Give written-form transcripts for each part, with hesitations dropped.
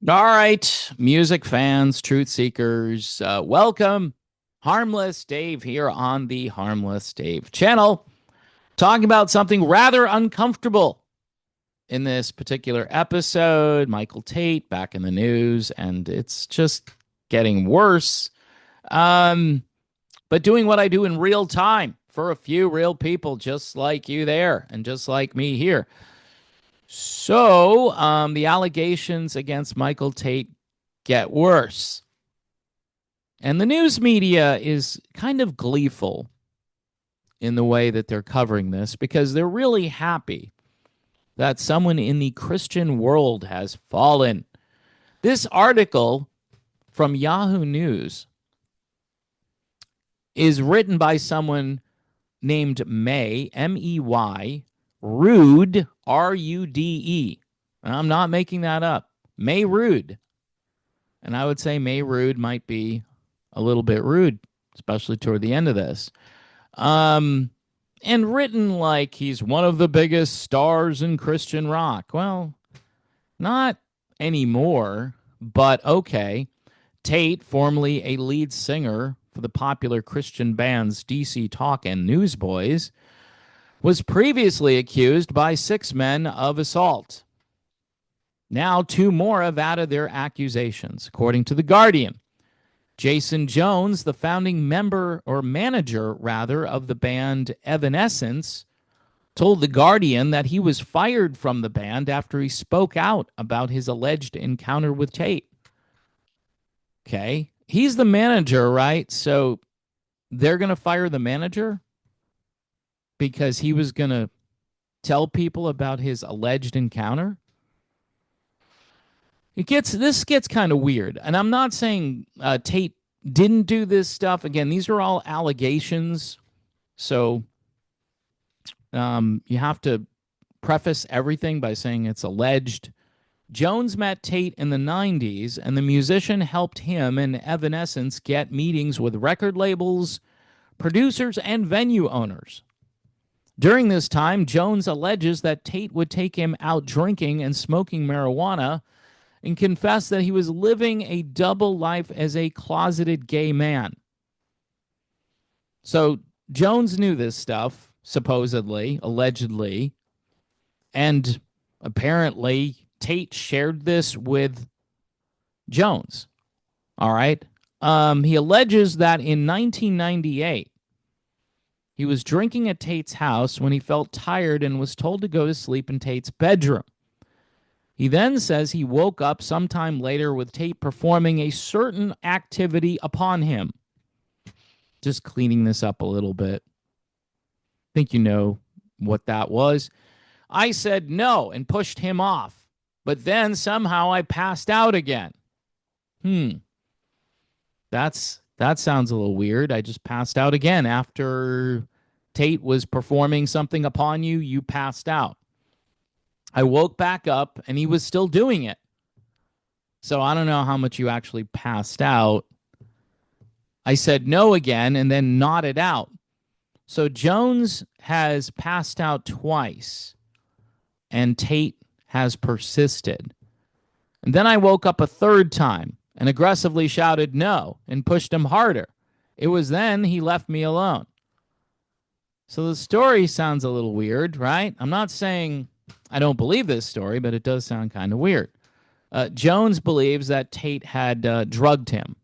All right, music fans, truth seekers, welcome. Harmless Dave here on the Harmless Dave channel, talking about something rather uncomfortable in this particular episode. Michael Tait back in the news, and it's just getting worse. Um, but doing what I do in real time for a few real people just like you there and just like me here. So, the allegations against Michael Tait get worse. And the news media is kind of gleeful in the way that they're covering this because they're really happy that someone in the Christian world has fallen. This article from Yahoo News is written by someone named May, M-E-Y, Rude, R-U-D-E. And I'm not making that up. May Rude. And I would say May Rude might be a little bit rude, especially toward the end of this. Um, and written like he's one of the biggest stars in Christian rock. Well, not anymore, but okay. Tait, formerly a lead singer for the popular Christian bands DC Talk and Newsboys, was previously accused by 6 men of assault. Now, 2 more have added their accusations, according to The Guardian. Jason Jones, the founding member or manager, rather, of the band Evanescence, told The Guardian that he was fired from the band after he spoke out about his alleged encounter with Tait. Okay. He's the manager, right? So they're going to fire the manager because he was going to tell people about his alleged encounter? This gets kind of weird, and I'm not saying Tait didn't do this stuff. Again, these are all allegations, so you have to preface everything by saying it's alleged. Jones met Tait in the 90s, and the musician helped him and Evanescence get meetings with record labels, producers, and venue owners. During this time, Jones alleges that Tait would take him out drinking and smoking marijuana and confessed that he was living a double life as a closeted gay man. So Jones knew this stuff, supposedly, allegedly, and apparently Tait shared this with Jones. All right. He alleges that in 1998, he was drinking at Tait's house when he felt tired and was told to go to sleep in Tait's bedroom. He then says he woke up sometime later with Tait performing a certain activity upon him. Just cleaning this up a little bit. I think you know what that was. I said no and pushed him off, but then somehow I passed out again. That sounds a little weird. I just passed out again after Tait was performing something upon you. You passed out. I woke back up and he was still doing it. So I don't know how much you actually passed out. I said no again and then nodded out. So Jones has passed out twice and Tait has persisted. And then I woke up a third time and aggressively shouted no and pushed him harder. It was then he left me alone. So the story sounds a little weird, right? I'm not saying I don't believe this story, but it does sound kind of weird. Jones believes that Tait had drugged him,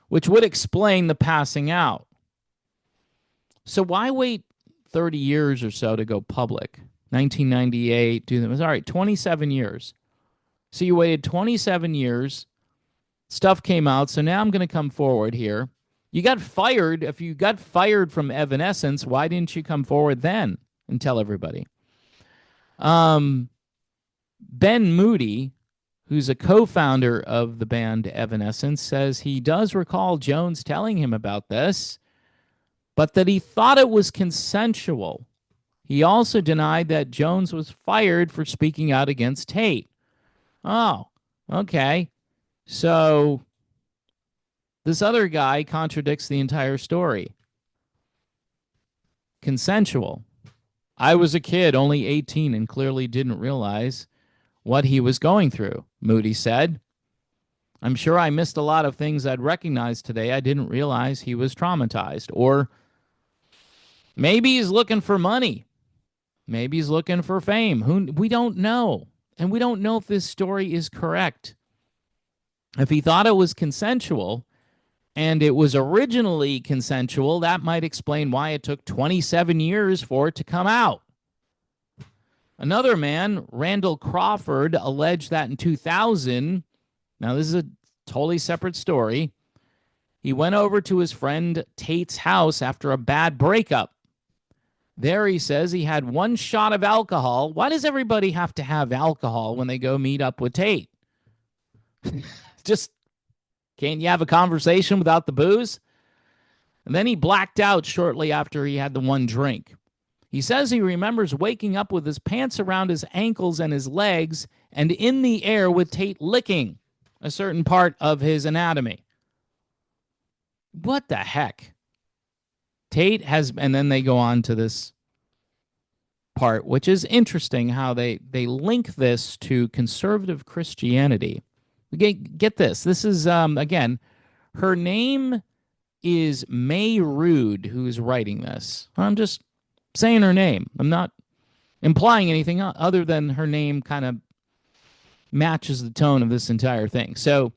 which would explain the passing out. So why wait 30 years or so to go public? 1998, do them. It was all right, 27 years. So you waited 27 years. Stuff came out, so now I'm going to come forward here. You got fired. If you got fired from Evanescence, why didn't you come forward then and tell everybody? Ben Moody, who's a co-founder of the band Evanescence, says he does recall Jones telling him about this, but that he thought it was consensual. He also denied that Jones was fired for speaking out against Tait. Oh, okay. So this other guy contradicts the entire story. Consensual. I was a kid, only 18, and clearly didn't realize what he was going through. Moody said, I'm sure I missed a lot of things I'd recognized today. I didn't realize he was traumatized. Or maybe he's looking for money. Maybe he's looking for fame. We don't know. And we don't know if this story is correct. If he thought it was consensual and it was originally consensual, that might explain why it took 27 years for it to come out. Another man, Randall Crawford, alleged that in 2000, now this is a totally separate story, he went over to his friend Tait's house after a bad breakup. There he says he had one shot of alcohol. Why does everybody have to have alcohol when they go meet up with Tait? Just can't you have a conversation without the booze? And then he blacked out shortly after he had the one drink. He says he remembers waking up with his pants around his ankles and his legs and in the air with Tait licking a certain part of his anatomy. What the heck? Tait has, and then they go on to this part, which is interesting how they link this to conservative Christianity. Get this. This is, again, her name is May Rude, who's writing this. I'm just saying her name. I'm not implying anything other than her name kind of matches the tone of this entire thing. So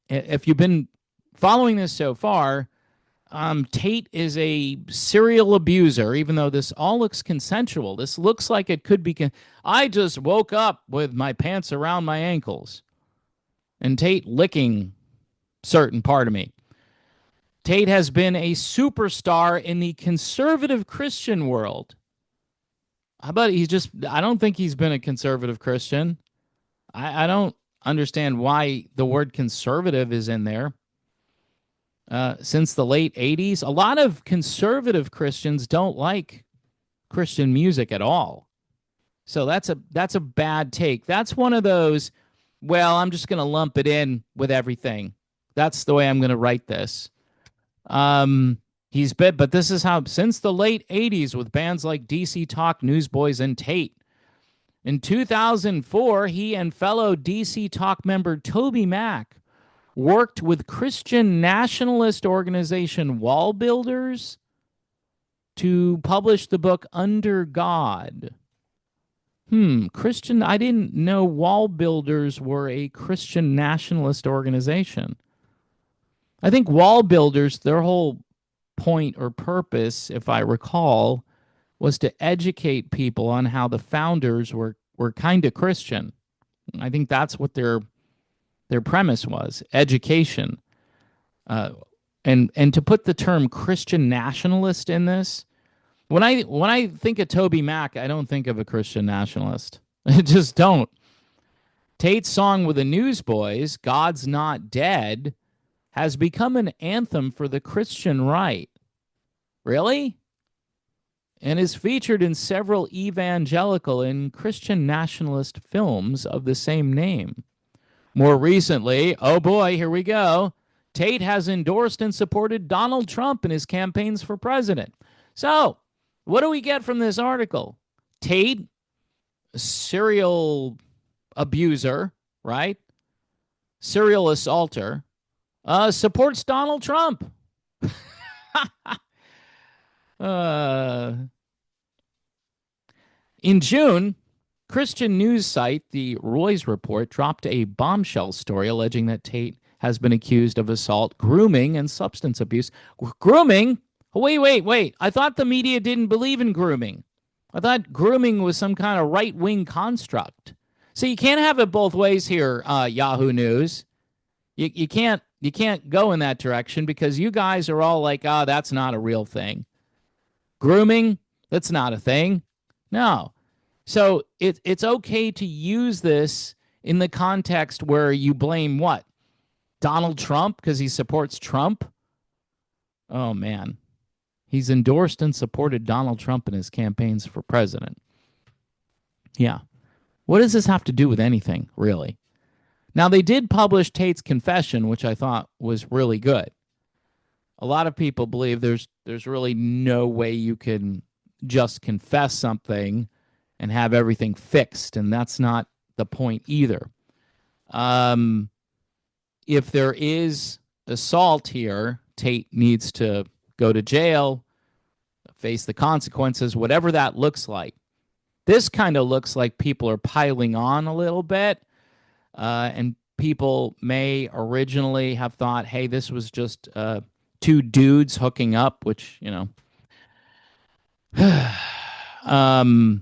if you've been following this so far, Tait is a serial abuser, even though this all looks consensual. This looks like it could be. I just woke up with my pants around my ankles. And Tait licking certain part of me. Tait has been a superstar in the conservative Christian world. How about I don't think he's been a conservative Christian. I don't understand why the word conservative is in there. Since the late 80s, a lot of conservative Christians don't like Christian music at all. So that's a bad take. That's one of those, well, I'm just going to lump it in with everything. That's the way I'm going to write this. But this is how, since the late 80s with bands like DC Talk, Newsboys, and Tait. In 2004, he and fellow DC Talk member Toby Mac worked with Christian nationalist organization Wall Builders to publish the book Under God. Christian, I didn't know Wall Builders were a Christian nationalist organization. I think Wall Builders, their whole point or purpose, if I recall, was to educate people on how the founders were kind of Christian. I think that's what their premise was, education. And to put the term Christian nationalist in this, when I think of Toby Mac, I don't think of a Christian nationalist. I just don't. Tait's song with the Newsboys, God's Not Dead, has become an anthem for the Christian right. Really? And is featured in several evangelical and Christian nationalist films of the same name. More recently, oh boy, here we go, Tait has endorsed and supported Donald Trump in his campaigns for president. So, what do we get from this article? Tait, serial abuser, right? Serial assaulter, supports Donald Trump. In June, Christian news site The Roy's Report dropped a bombshell story alleging that Tait has been accused of assault, grooming, and substance abuse. Grooming? Wait. I thought the media didn't believe in grooming. I thought grooming was some kind of right-wing construct. So you can't have it both ways here, Yahoo News. You can't go in that direction because you guys are all like, that's not a real thing. Grooming, that's not a thing. No. So it's okay to use this in the context where you blame what? Donald Trump because he supports Trump? Oh, man. He's endorsed and supported Donald Trump in his campaigns for president. Yeah. What does this have to do with anything, really? Now, they did publish Tait's confession, which I thought was really good. A lot of people believe there's really no way you can just confess something and have everything fixed, and that's not the point either. Um, if there is assault here, Tait needs to go to jail, face the consequences, whatever that looks like. This kind of looks like people are piling on a little bit, and people may originally have thought, hey, this was just two dudes hooking up, which, um,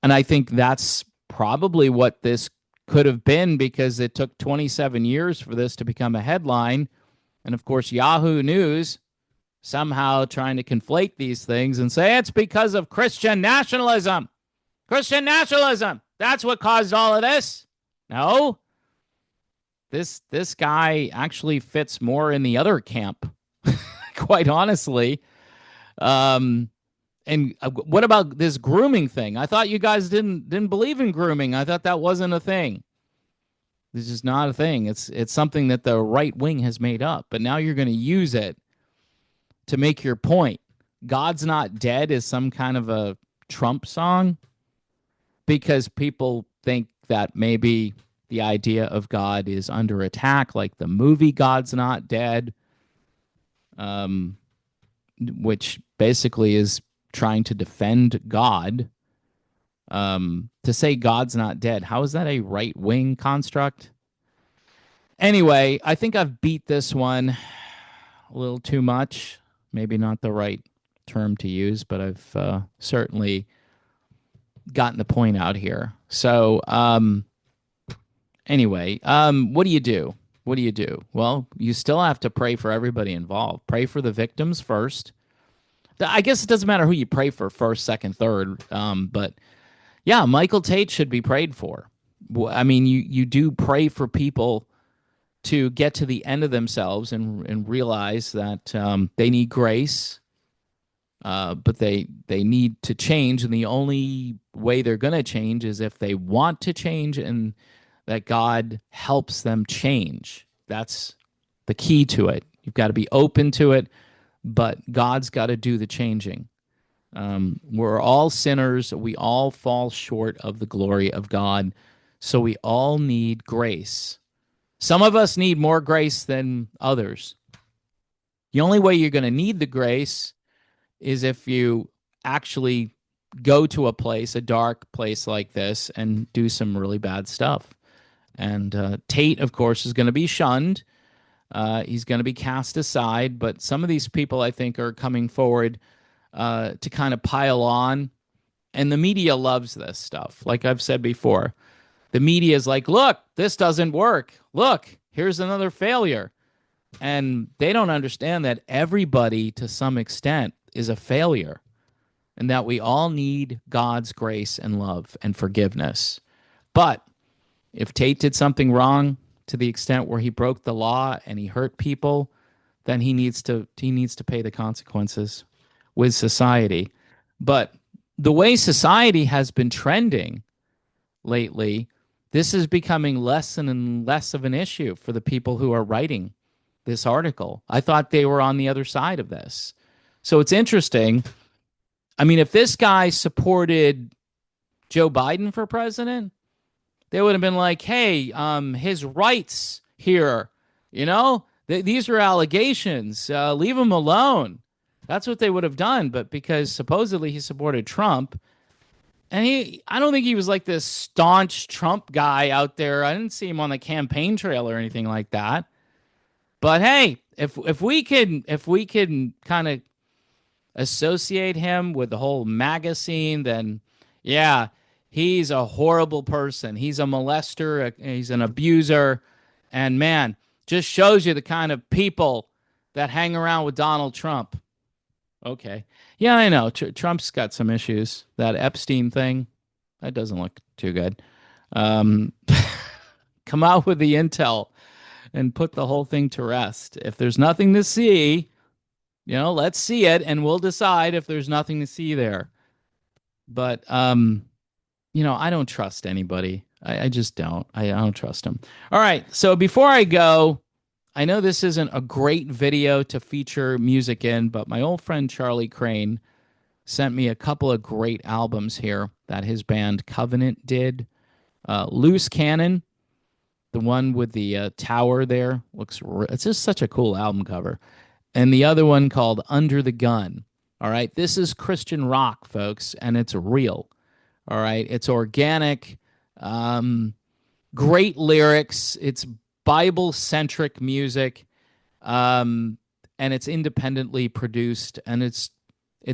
and I think that's probably what this could have been because it took 27 years for this to become a headline. And of course, Yahoo News somehow trying to conflate these things and say it's because of Christian nationalism. Christian nationalism. That's what caused all of this. No. This guy actually fits more in the other camp, quite honestly. And what about this grooming thing? I thought you guys didn't believe in grooming. I thought that wasn't a thing. This is not a thing. It's something that the right wing has made up. But now you're going to use it to make your point. God's Not Dead is some kind of a Trump song because people think that maybe the idea of God is under attack, like the movie God's Not Dead, which basically is trying to defend God. To say God's not dead, how is that a right wing construct? Anyway, I think I've beat this one a little too much. Maybe not the right term to use, but I've certainly gotten the point out here. So, anyway, what do you do? What do you do? Well, you still have to pray for everybody involved. Pray for the victims first. I guess it doesn't matter who you pray for first, second, third. But yeah, Michael Tait should be prayed for. I mean, you do pray for people to get to the end of themselves and realize that they need grace, but they need to change. And the only way they're going to change is if they want to change and that God helps them change. That's the key to it. You've got to be open to it, but God's got to do the changing. We're all sinners. We all fall short of the glory of God. So we all need grace. Some of us need more grace than others. The only way you're going to need the grace is if you actually go to a place, a dark place like this, and do some really bad stuff. And Tait, of course, is going to be shunned. He's going to be cast aside. But some of these people, I think, are coming forward to kind of pile on. And the media loves this stuff. Like I've said before, the media is like, look, this doesn't work. Look, here's another failure. And they don't understand that everybody, to some extent, is a failure. And that we all need God's grace and love and forgiveness. But if Tait did something wrong to the extent where he broke the law and he hurt people, then he needs to pay the consequences with society. But the way society has been trending lately, this is becoming less and less of an issue for the people who are writing this article. I thought they were on the other side of this. So it's interesting. I mean, if this guy supported Joe Biden for president, they would have been like, hey, his rights here, these are allegations. Leave him alone. That's what they would have done. But because supposedly he supported Trump, and I don't think he was like this staunch Trump guy out there. I didn't see him on the campaign trail or anything like that. But hey, if we can kind of associate him with the whole MAGA scene, then yeah, he's a horrible person. He's a molester. He's an abuser. And man, just shows you the kind of people that hang around with Donald Trump. Okay. Yeah, I know. Trump's got some issues. That Epstein thing, that doesn't look too good. Come out with the intel and put the whole thing to rest. If there's nothing to see, let's see it and we'll decide if there's nothing to see there. But, I don't trust anybody. I just don't. I don't trust them. All right. So before I go, I know this isn't a great video to feature music in, but my old friend Charlie Crane sent me a couple of great albums here that his band Covenant did. Loose Cannon, the one with the tower there, it's just such a cool album cover. And the other one called Under the Gun. All right. This is Christian rock, folks, and it's real. All right. It's organic, um, great lyrics. It's Bible centric music. Um, and it's independently produced and it's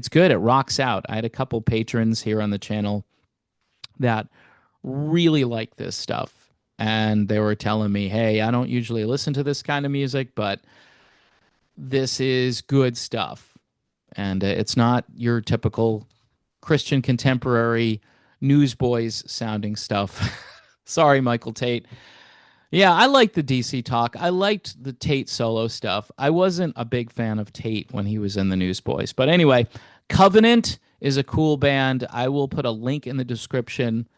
good. It rocks out. I had a couple patrons here on the channel that really like this stuff. And they were telling me, hey, I don't usually listen to this kind of music, but this is good stuff. And it's not your typical Christian contemporary newsboys sounding stuff. Sorry, Michael Tait. Yeah, I liked the DC talk. I liked the Tait solo stuff. I wasn't a big fan of Tait when he was in the Newsboys. But anyway, Covenant is a cool band. I will put a link in the description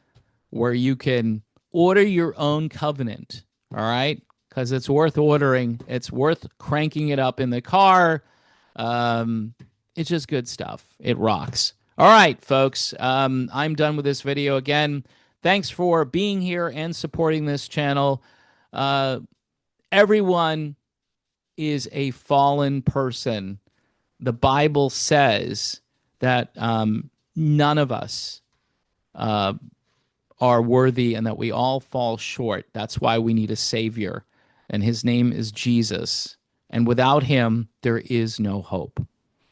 where you can order your own Covenant. All right? Because it's worth ordering. It's worth cranking it up in the car. Um, it's just good stuff. It rocks. All right, folks. I'm done with this video again. Thanks for being here and supporting this channel. Uh, everyone is a fallen person. The Bible says that none of us are worthy and that we all fall short. That's why we need a Savior. And his name is Jesus. And without him, there is no hope.